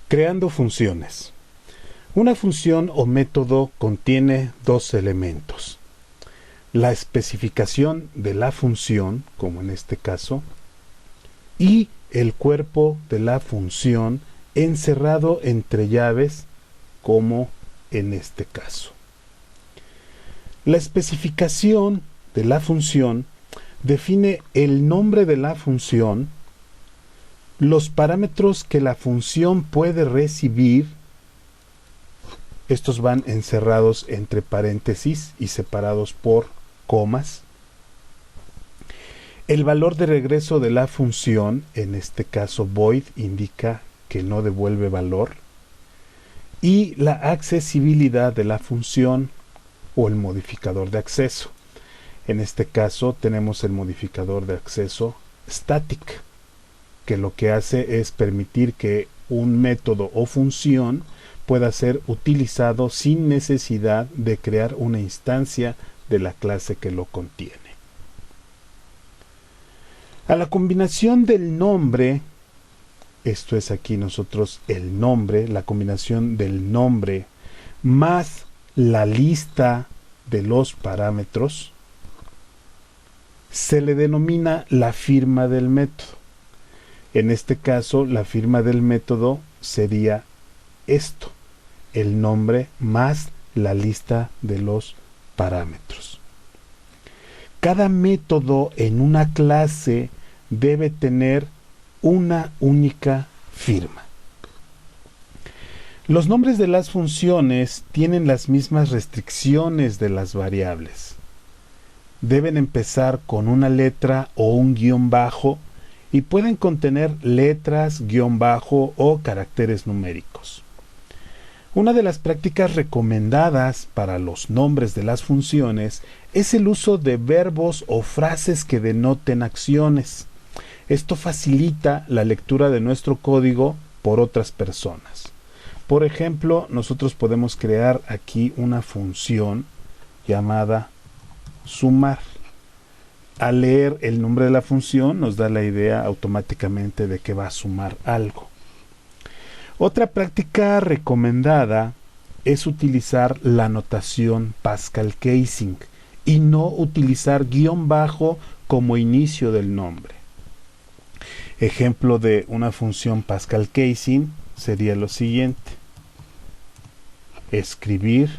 Creando funciones. Una función o método contiene dos elementos: la especificación de la función, como en este caso, y el cuerpo de la función encerrado entre llaves, como en este caso. La especificación de la función define el nombre de la función, los parámetros que la función puede recibir. Estos van encerrados entre paréntesis y separados por comas. El valor de regreso de la función, en este caso void, indica que no devuelve valor. Y la accesibilidad de la función o el modificador de acceso. En este caso tenemos el modificador de acceso static, que lo que hace es permitir que un método o función pueda ser utilizado sin necesidad de crear una instancia de la clase que lo contiene. A la combinación del nombre, esto es aquí nosotros el nombre, la combinación del nombre más la lista de los parámetros, se le denomina la firma del método. En este caso, la firma del método sería esto: el nombre más la lista de los parámetros. Cada método en una clase debe tener una única firma. Los nombres de las funciones tienen las mismas restricciones de las variables. Deben empezar con una letra o un guión bajo y pueden contener letras, guión bajo o caracteres numéricos. Una de las prácticas recomendadas para los nombres de las funciones es el uso de verbos o frases que denoten acciones. Esto facilita la lectura de nuestro código por otras personas. Por ejemplo, nosotros podemos crear aquí una función llamada sumar. Al leer el nombre de la función nos da la idea automáticamente de que va a sumar algo. Otra práctica recomendada es utilizar la notación Pascal Casing y no utilizar guión bajo como inicio del nombre. Ejemplo de una función Pascal Casing sería lo siguiente: escribir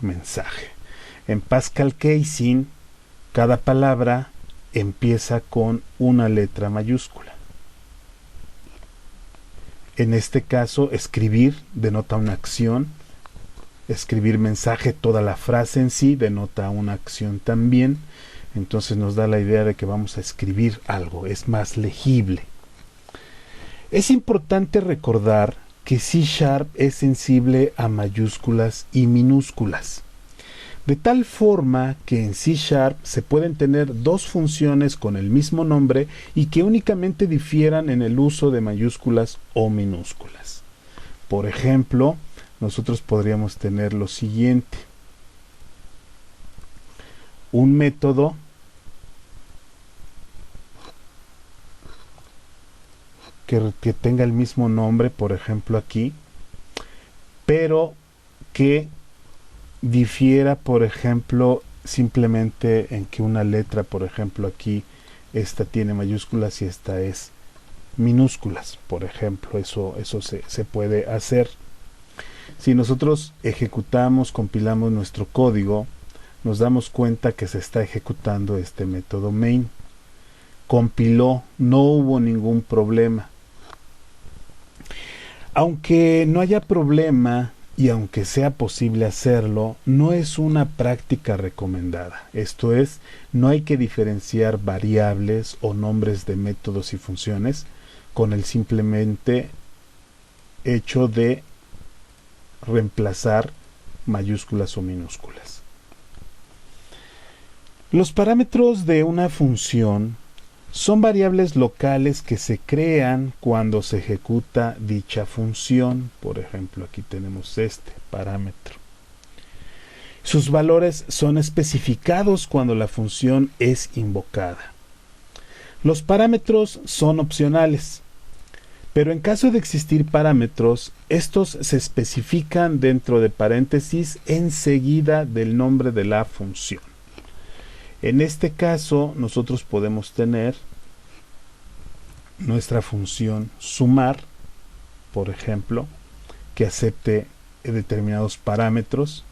mensaje. En Pascal Casing, cada palabra empieza con una letra mayúscula. En este caso, escribir denota una acción. Escribir mensaje, toda la frase en sí denota una acción también. Entonces nos da la idea de que vamos a escribir algo, es más legible. Es importante recordar que C# es sensible a mayúsculas y minúsculas, de tal forma que en C# se pueden tener dos funciones con el mismo nombre y que únicamente difieran en el uso de mayúsculas o minúsculas. Por ejemplo, nosotros podríamos tener lo siguiente: un método que tenga el mismo nombre, por ejemplo aquí, pero que difiera, por ejemplo, simplemente en que una letra, por ejemplo aquí, esta tiene mayúsculas y esta es minúsculas, por ejemplo. Eso se puede hacer. Si nosotros ejecutamos, compilamos nuestro código, nos damos cuenta que se está ejecutando este método main. Compiló, no hubo ningún problema. Aunque no haya problema y aunque sea posible hacerlo, no es una práctica recomendada. Esto es, no hay que diferenciar variables o nombres de métodos y funciones con el simplemente hecho de reemplazar mayúsculas o minúsculas. Los parámetros de una función son variables locales que se crean cuando se ejecuta dicha función. Por ejemplo, aquí tenemos este parámetro. Sus valores son especificados cuando la función es invocada. Los parámetros son opcionales. Pero en caso de existir parámetros, estos se especifican dentro de paréntesis enseguida del nombre de la función. En este caso, nosotros podemos tener nuestra función sumar, por ejemplo, que acepte determinados parámetros,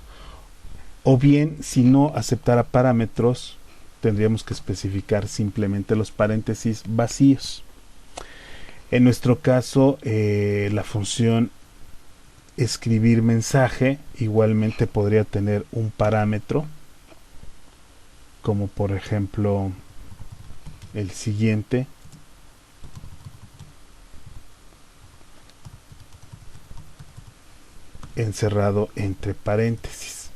o bien, si no aceptara parámetros, tendríamos que especificar simplemente los paréntesis vacíos. En nuestro caso, la función escribir mensaje igualmente podría tener un parámetro, como por ejemplo el siguiente, encerrado entre paréntesis.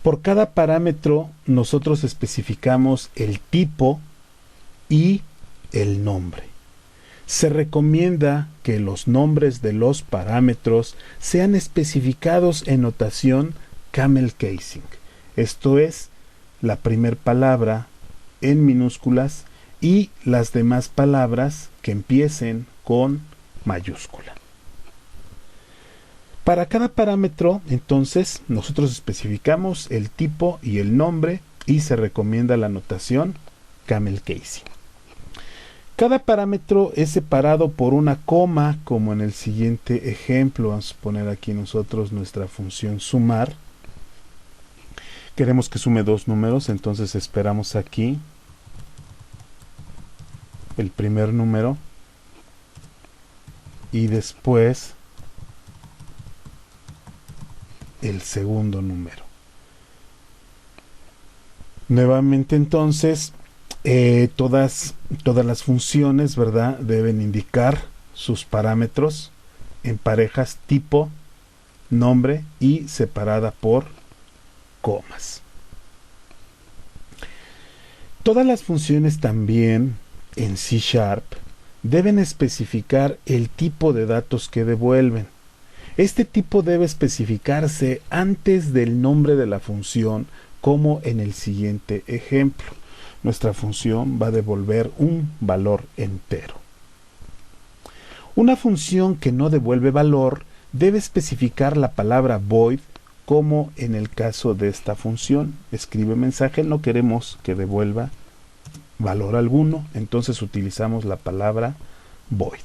Por cada parámetro nosotros especificamos el tipo y el nombre. Se recomienda que los nombres de los parámetros sean especificados en notación camel casing. Esto es, la primera palabra en minúsculas y las demás palabras que empiecen con mayúscula. Para cada parámetro, entonces, nosotros especificamos el tipo y el nombre y se recomienda la notación camel casing. Cada parámetro es separado por una coma, como en el siguiente ejemplo. Vamos a poner aquí nosotros nuestra función sumar. Queremos que sume dos números, entonces esperamos aquí el primer número y después el segundo número. Nuevamente entonces todas las funciones, ¿verdad?, deben indicar sus parámetros en parejas tipo, nombre y separada por comas. Todas las funciones también en C# deben especificar el tipo de datos que devuelven. Este tipo debe especificarse antes del nombre de la función, como en el siguiente ejemplo. Nuestra función va a devolver un valor entero. Una función que no devuelve valor debe especificar la palabra void, como en el caso de esta función. Escribe mensaje, no queremos que devuelva valor alguno, entonces utilizamos la palabra void.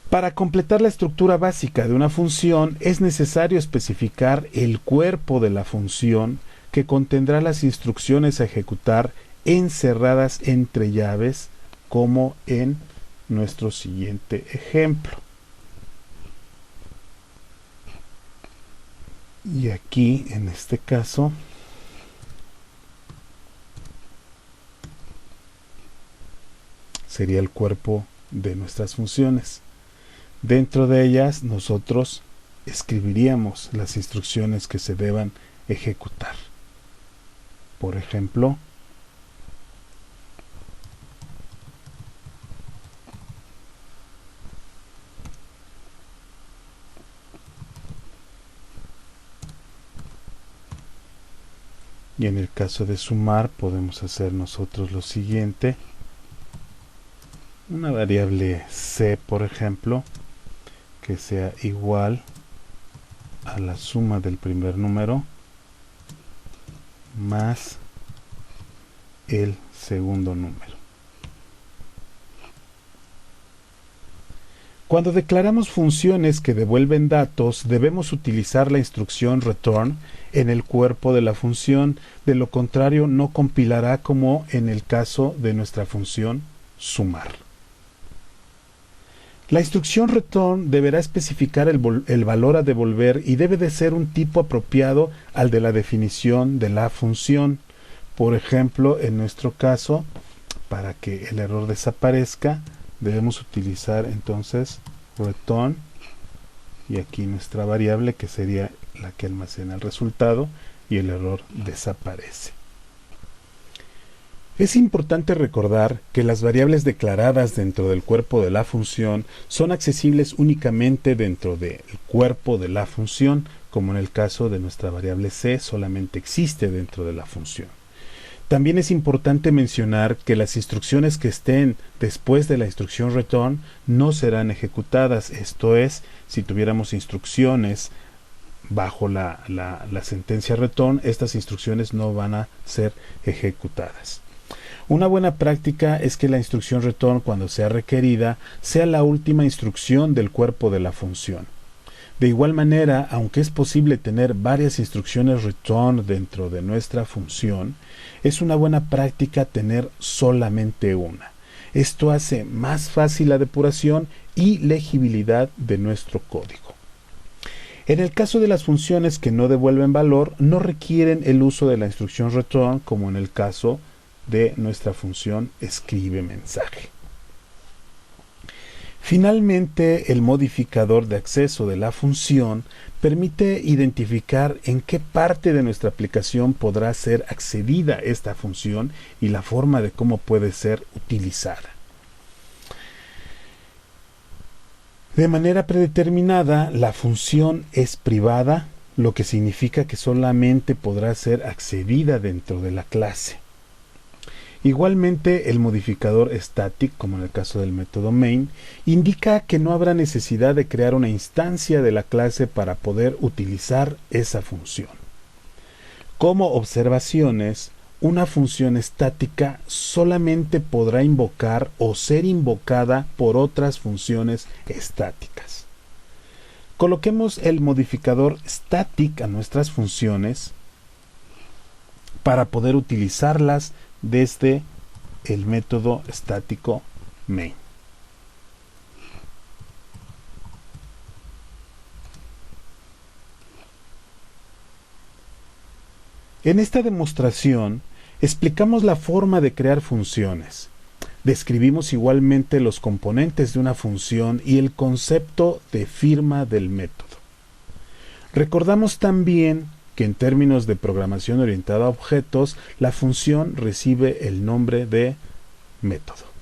Para completar la estructura básica de una función es necesario especificar el cuerpo de la función, que contendrá las instrucciones a ejecutar encerradas entre llaves, como en nuestro siguiente ejemplo. Y aquí, en este caso, sería el cuerpo de nuestras funciones. Dentro de ellas, nosotros escribiríamos las instrucciones que se deban ejecutar. Por ejemplo, y en el caso de sumar podemos hacer nosotros lo siguiente: una variable c, por ejemplo, que sea igual a la suma del primer número más el segundo número. Cuando declaramos funciones que devuelven datos, debemos utilizar la instrucción return en el cuerpo de la función. De lo contrario, no compilará, como en el caso de nuestra función sumar. La instrucción return deberá especificar el valor a devolver y debe de ser un tipo apropiado al de la definición de la función. Por ejemplo, en nuestro caso, para que el error desaparezca, debemos utilizar entonces return y aquí nuestra variable, que sería la que almacena el resultado, y el error desaparece. Es importante recordar que las variables declaradas dentro del cuerpo de la función son accesibles únicamente dentro del cuerpo de la función, como en el caso de nuestra variable c, solamente existe dentro de la función. También es importante mencionar que las instrucciones que estén después de la instrucción return no serán ejecutadas. Esto es, si tuviéramos instrucciones bajo la sentencia return, estas instrucciones no van a ser ejecutadas. Una buena práctica es que la instrucción return, cuando sea requerida, sea la última instrucción del cuerpo de la función. De igual manera, aunque es posible tener varias instrucciones return dentro de nuestra función, es una buena práctica tener solamente una. Esto hace más fácil la depuración y legibilidad de nuestro código. En el caso de las funciones que no devuelven valor, no requieren el uso de la instrucción return, como en el caso de nuestra función escribe mensaje. Finalmente, el modificador de acceso de la función permite identificar en qué parte de nuestra aplicación podrá ser accedida esta función y la forma de cómo puede ser utilizada. De manera predeterminada, la función es privada, lo que significa que solamente podrá ser accedida dentro de la clase. Igualmente, el modificador static, como en el caso del método main, indica que no habrá necesidad de crear una instancia de la clase para poder utilizar esa función. Como observaciones, una función estática solamente podrá invocar o ser invocada por otras funciones estáticas. Coloquemos el modificador static a nuestras funciones para poder utilizarlas desde el método estático main. En esta demostración explicamos la forma de crear funciones. Describimos igualmente los componentes de una función y el concepto de firma del método. Recordamos también que en términos de programación orientada a objetos, la función recibe el nombre de método.